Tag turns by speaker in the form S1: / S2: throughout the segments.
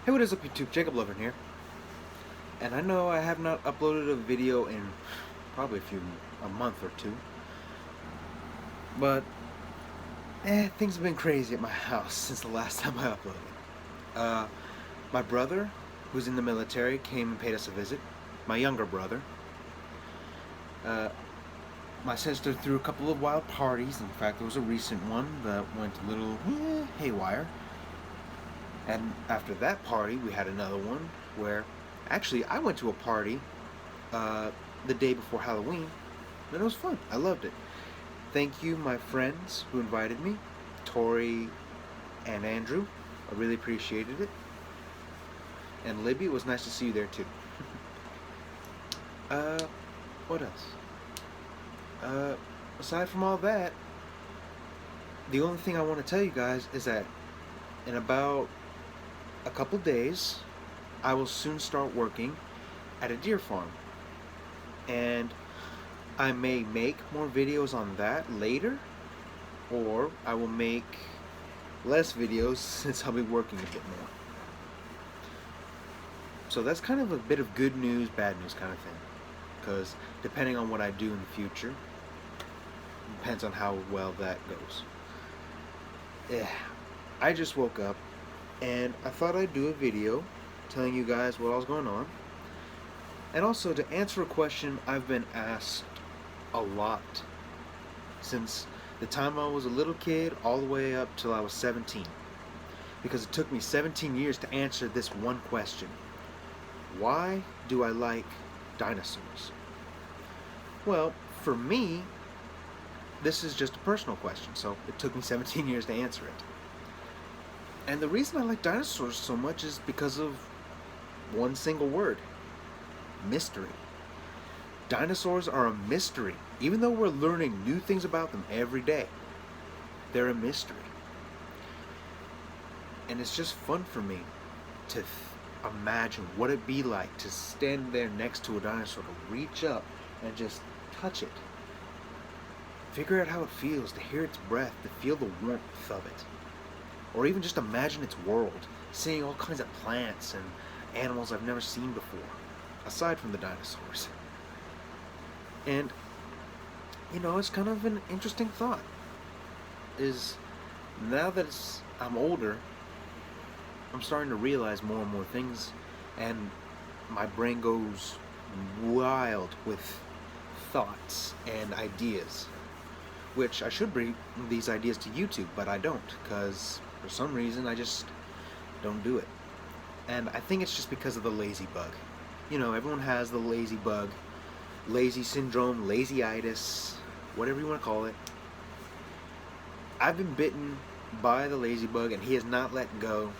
S1: Hey, what is up YouTube? Jacob Lovin here. And I know I have not uploaded a video in probably a month or two. But, things have been crazy at my house since the last time I uploaded. My brother, who's in the military, came and paid us a visit. My younger brother. My sister threw a couple of wild parties. In fact, there was a recent one that went a little haywire. And after that party, we had another one where, actually, I went to a party the day before Halloween, and it was fun. I loved it. Thank you, my friends who invited me, Tori and Andrew. I really appreciated it. And Libby, it was nice to see you there too. What else? Aside from all that, the only thing I want to tell you guys is that in about a couple days, I will soon start working at a deer farm. And I may make more videos on that later, or I will make less videos since I'll be working a bit more. So that's kind of a bit of good news, bad news kind of thing. Because depending on what I do in the future, depends on how well that goes. Yeah, I just woke up and I thought I'd do a video telling you guys what was going on, and also to answer a question I've been asked a lot since the time I was a little kid all the way up till I was 17, because it took me 17 years to answer this one question: why do I like dinosaurs? Well, for me, this is just a personal question, so it took me 17 years to answer it. And the reason I like dinosaurs so much is because of one single word: mystery. Dinosaurs are a mystery. Even though we're learning new things about them every day, they're a mystery. And it's just fun for me to imagine what it'd be like to stand there next to a dinosaur, to reach up and just touch it. Figure out how it feels, to hear its breath, to feel the warmth of it. Or even just imagine its world, seeing all kinds of plants and animals I've never seen before, aside from the dinosaurs. And, it's kind of an interesting thought. Is now that I'm older, I'm starting to realize more and more things, and my brain goes wild with thoughts and ideas, which I should bring these ideas to YouTube, but I don't, because for some reason I just don't do it. And I think it's just because of the lazy bug. Everyone has the lazy bug, lazy syndrome, lazyitis, whatever you want to call it. I've been bitten by the lazy bug, and he has not let go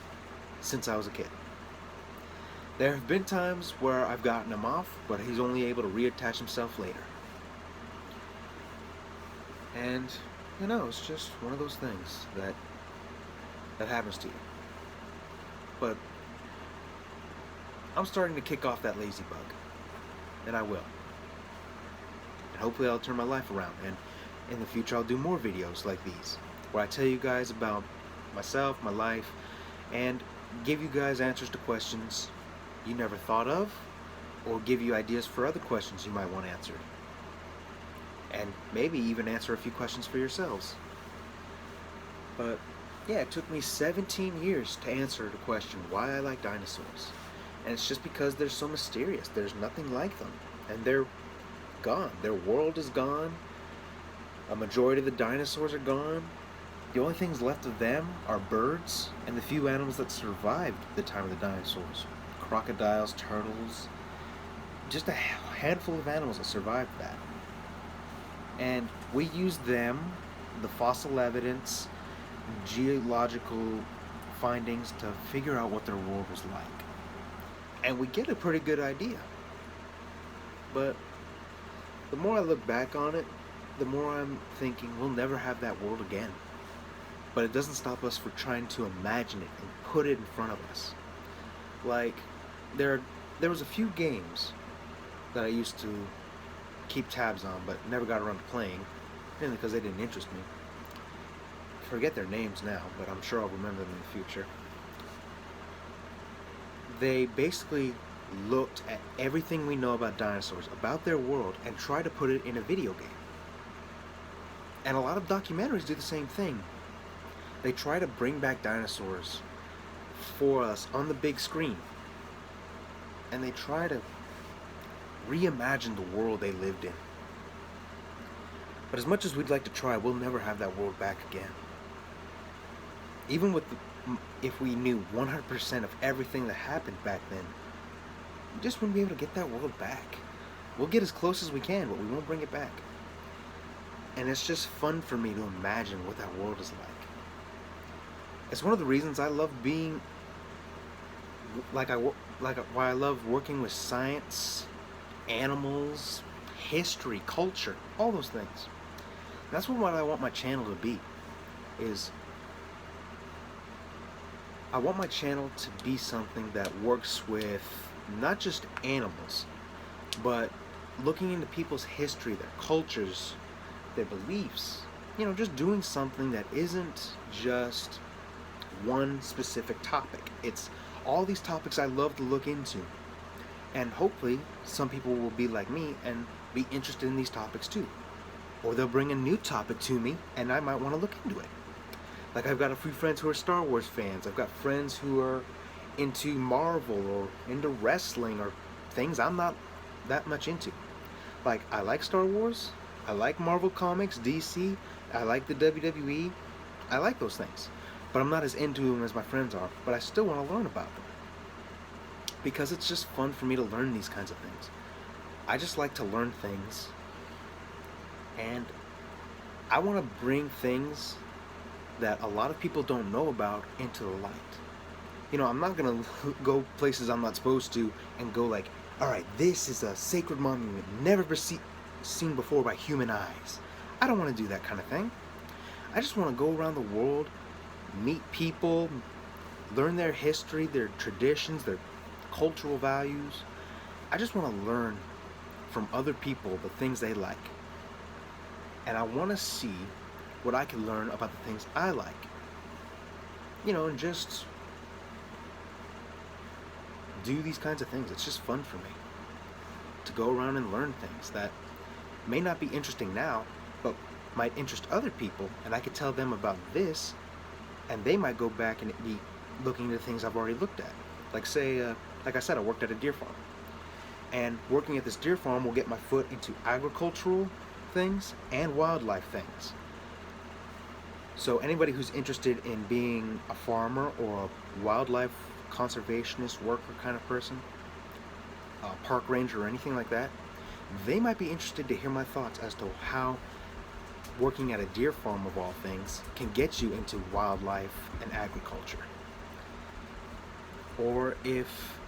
S1: since I was a kid. There have been times where I've gotten him off, but he's only able to reattach himself later. And, it's just one of those things that happens to you. But I'm starting to kick off that lazy bug, and I will. And hopefully I'll turn my life around, and in the future I'll do more videos like these, where I tell you guys about myself, my life, and give you guys answers to questions you never thought of, or give you ideas for other questions you might want answered. And maybe even answer a few questions for yourselves. But yeah, it took me 17 years to answer the question why I like dinosaurs. And it's just because they're so mysterious. There's nothing like them. And they're gone. Their world is gone. A majority of the dinosaurs are gone. The only things left of them are birds and the few animals that survived the time of the dinosaurs. Crocodiles, turtles, just a handful of animals that survived that. And we use them, the fossil evidence, geological findings, to figure out what their world was like. And we get a pretty good idea. But the more I look back on it, the more I'm thinking we'll never have that world again. But it doesn't stop us from trying to imagine it and put it in front of us. Like, there was a few games that I used to keep tabs on, but never got around to playing, mainly because they didn't interest me. I forget their names now, but I'm sure I'll remember them in the future. they basically looked at everything we know about dinosaurs, about their world, and tried to put it in a video game. And a lot of documentaries do the same thing. They try to bring back dinosaurs for us on the big screen. And they try to reimagine the world they lived in. But as much as we'd like to try, we'll never have that world back again. Even with if we knew 100% of everything that happened back then, we just wouldn't be able to get that world back. We'll get as close as we can, but we won't bring it back. And it's just fun for me to imagine what that world is like. It's one of the reasons I love being why I love working with science, animals, history, culture, all those things. That's what I want my channel to be. I want my channel to be something that works with not just animals, but looking into people's history, their cultures, their beliefs. You know, just doing something that isn't just one specific topic. It's all these topics I love to look into. And hopefully some people will be like me and be interested in these topics too. Or they'll bring a new topic to me and I might want to look into it. Like, I've got a few friends who are Star Wars fans. I've got friends who are into Marvel or into wrestling or things I'm not that much into. Like, I like Star Wars, I like Marvel Comics, DC, I like the WWE, I like those things. But I'm not as into them as my friends are, but I still want to learn about them. Because it's just fun for me to learn these kinds of things. I just like to learn things, and I want to bring things that a lot of people don't know about into the light. You know, I'm not going to go places I'm not supposed to and go like, alright, this is a sacred monument never seen before by human eyes. I don't want to do that kind of thing. I just want to go around the world, meet people, learn their history, their traditions, their cultural values. I just want to learn from other people the things they like. And I want to see what I can learn about the things I like. You know, and just do these kinds of things. It's just fun for me to go around and learn things that may not be interesting now, but might interest other people, and I could tell them about this, and they might go back and be looking into things I've already looked at. Like, say, like I said, I worked at a deer farm. And working at this deer farm will get my foot into agricultural things and wildlife things. So anybody who's interested in being a farmer or a wildlife conservationist worker kind of person, a park ranger or anything like that, they might be interested to hear my thoughts as to how working at a deer farm, of all things, can get you into wildlife and agriculture. Or if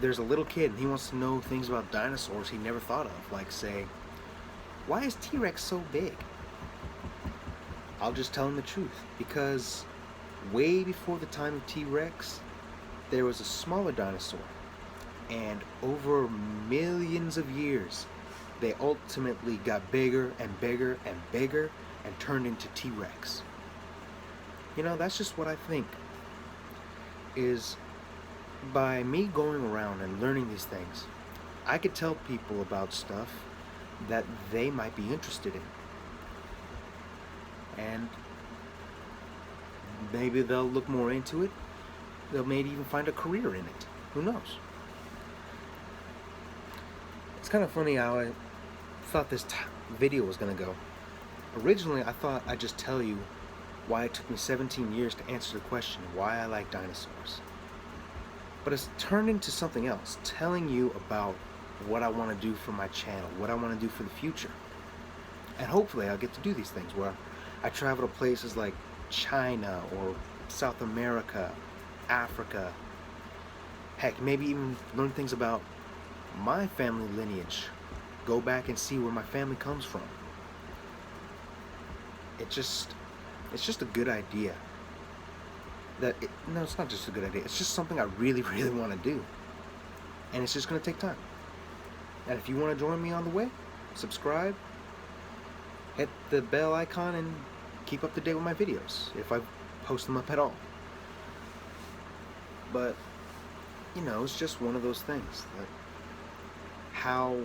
S1: there's a little kid and he wants to know things about dinosaurs he never thought of, like, say, why is T-Rex so big? I'll just tell him the truth, because way before the time of T-Rex, there was a smaller dinosaur, and over millions of years, they ultimately got bigger and bigger and bigger and turned into T-Rex. You know, that's just what I think, is by me going around and learning these things, I could tell people about stuff that they might be interested in. And maybe they'll look more into it. They'll maybe even find a career in it. Who knows? It's kind of funny how I thought this video was going to go. Originally, I thought I'd just tell you why it took me 17 years to answer the question, why I like dinosaurs. But it's turned into something else, telling you about what I want to do for my channel, what I want to do for the future. And hopefully I'll get to do these things where I travel to places like China or South America, Africa, heck, maybe even learn things about my family lineage, go back and see where my family comes from. It's just a good idea. No, it's not just a good idea, it's just something I really, really want to do. And it's just going to take time. And if you want to join me on the way, subscribe, hit the bell icon, and keep up to date with my videos, if I post them up at all. But it's just one of those things that how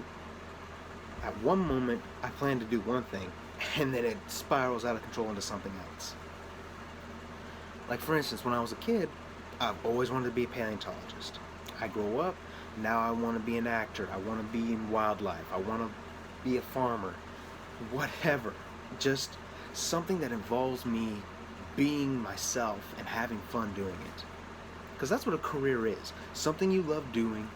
S1: at one moment I plan to do one thing and then it spirals out of control into something else. Like for instance, when I was a kid, I've always wanted to be a paleontologist. I grow up, now I want to be an actor, I want to be in wildlife, I want to be a farmer, whatever. Just something that involves me being myself and having fun doing it. Because that's what a career is. Something you love doing,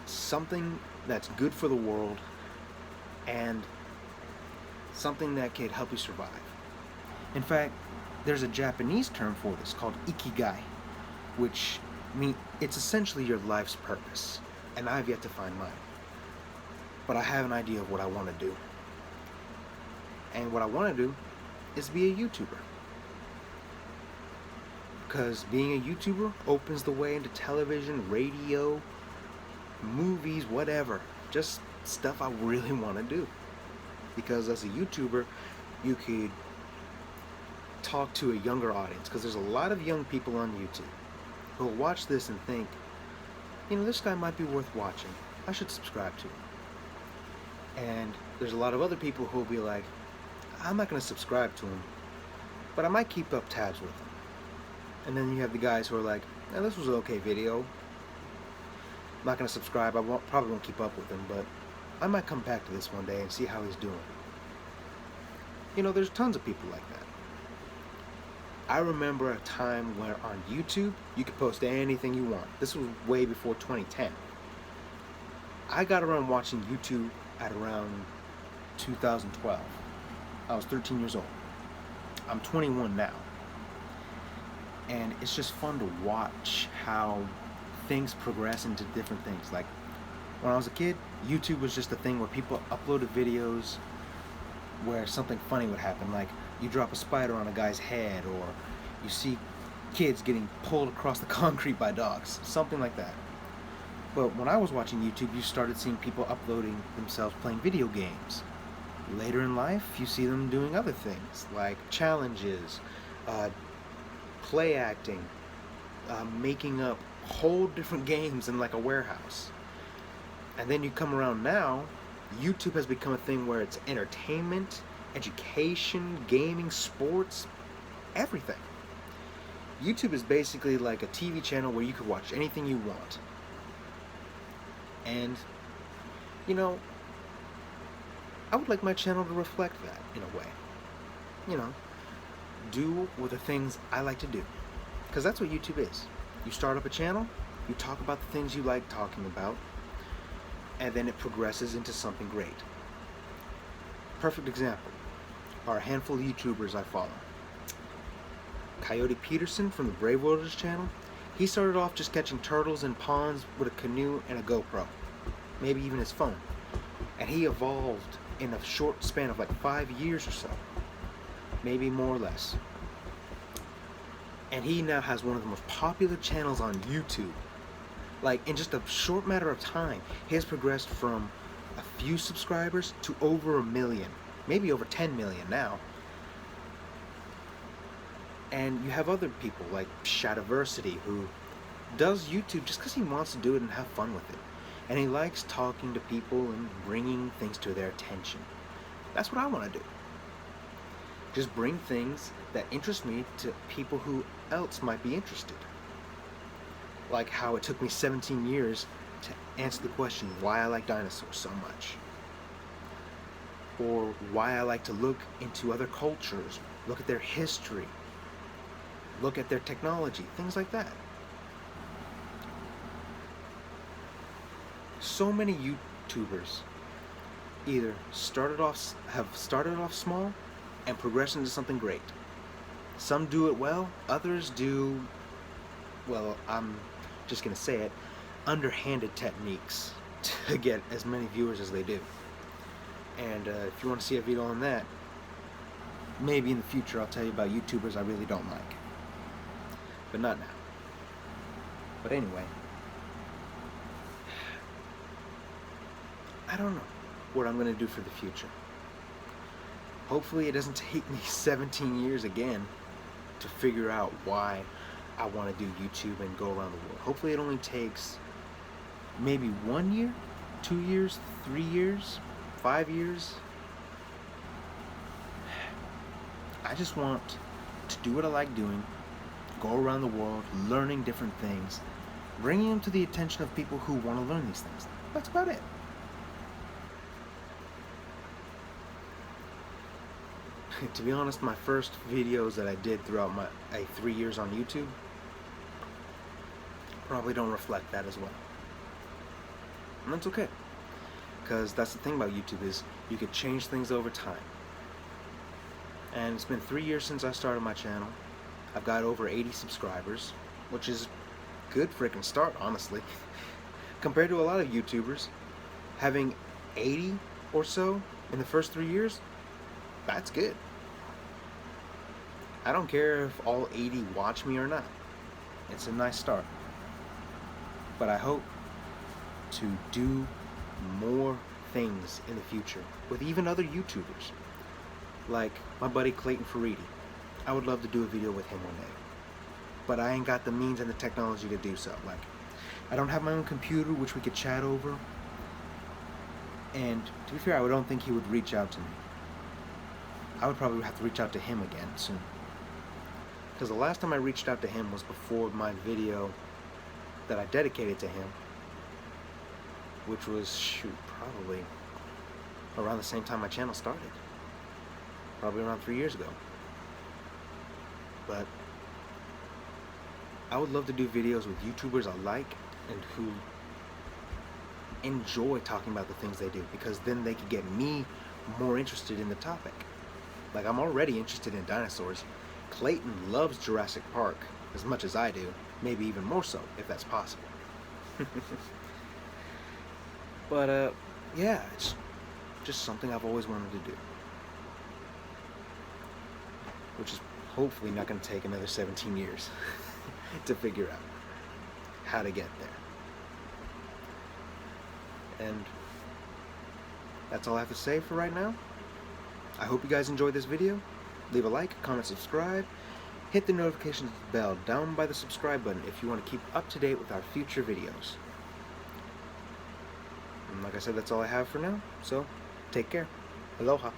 S1: something that's good for the world, and something that can help you survive. In fact, there's a Japanese term for this called ikigai, which means it's essentially your life's purpose. And I've yet to find mine. But I have an idea of what I want to do. And what I want to do is be a YouTuber. Because being a YouTuber opens the way into television, radio, movies, whatever. Just stuff I really want to do. Because as a YouTuber, you could talk to a younger audience. Because there's a lot of young people on YouTube who will watch this and think, this guy might be worth watching. I should subscribe to him. And there's a lot of other people who will be like, I'm not going to subscribe to him, but I might keep up tabs with him. And then you have the guys who are like, this was an okay video. I'm not going to subscribe. Probably won't keep up with him, but I might come back to this one day and see how he's doing. There's tons of people like that. I remember a time where on YouTube, you could post anything you want. This was way before 2010. I got around watching YouTube at around 2012. I was 13 years old. I'm 21 now. And it's just fun to watch how things progress into different things. Like, when I was a kid, YouTube was just a thing where people uploaded videos where something funny would happen. Like, you drop a spider on a guy's head, or you see kids getting pulled across the concrete by dogs. Something like that. But when I was watching YouTube, you started seeing people uploading themselves playing video games. Later in life, you see them doing other things, like challenges, play acting, making up whole different games in like a warehouse. And then you come around now, YouTube has become a thing where it's entertainment, education, gaming, sports, everything. YouTube is basically like a TV channel where you could watch anything you want. And, I would like my channel to reflect that in a way. Do with the things I like to do. Because that's what YouTube is. You start up a channel, you talk about the things you like talking about, and then it progresses into something great. Perfect example are a handful of YouTubers I follow. Coyote Peterson from the Brave Worlders channel, he started off just catching turtles in ponds with a canoe and a GoPro, maybe even his phone. And he evolved in a short span of like 5 years or so, maybe more or less. And he now has one of the most popular channels on YouTube. Like, in just a short matter of time, he has progressed from a few subscribers to over 1 million, maybe over 10 million now. And you have other people like Shadiversity, who does YouTube just because he wants to do it and have fun with it. And he likes talking to people and bringing things to their attention. That's what I want to do. Just bring things that interest me to people who else might be interested. Like how it took me 17 years to answer the question why I like dinosaurs so much. Or why I like to look into other cultures, look at their history, look at their technology, things like that. So many YouTubers either have started off small and progressed into something great. Some do it well, others do, well, I'm just gonna say it, underhanded techniques to get as many viewers as they do. And if you want to see a video on that, maybe in the future I'll tell you about YouTubers I really don't like. But not now. But anyway, I don't know what I'm going to do for the future. Hopefully it doesn't take me 17 years again to figure out why I want to do YouTube and go around the world. Hopefully it only takes maybe 1 year, 2 years, 3 years, 5 years. I just want to do what I like doing, go around the world, learning different things, bringing them to the attention of people who want to learn these things. That's about it. To be honest, my first videos that I did throughout my 3 years on YouTube probably don't reflect that as well. And that's okay, because that's the thing about YouTube, is you could change things over time. And it's been 3 years since I started my channel. I've got over 80 subscribers, which is good freaking start, honestly. Compared to a lot of YouTubers, having 80 or so in the first 3 years, that's good. I don't care if all 80 watch me or not. It's a nice start. But I hope to do more things in the future with even other YouTubers. Like my buddy Clayton Faridi. I would love to do a video with him one day. But I ain't got the means and the technology to do so. Like, I don't have my own computer which we could chat over. And to be fair, I don't think he would reach out to me. I would probably have to reach out to him again soon. Because the last time I reached out to him was before my video that I dedicated to him, which was, shoot, probably around the same time my channel started. Probably around 3 years ago. But I would love to do videos with YouTubers I like and who enjoy talking about the things they do, because then they could get me more interested in the topic. Like, I'm already interested in dinosaurs. Clayton loves Jurassic Park as much as I do, maybe even more so, if that's possible. But, yeah, it's just something I've always wanted to do. Which is hopefully not going to take another 17 years to figure out how to get there. And that's all I have to say for right now. I hope you guys enjoyed this video. Leave a like, comment, subscribe. Hit the notifications bell down by the subscribe button if you want to keep up to date with our future videos. And like I said, that's all I have for now. So, take care. Aloha.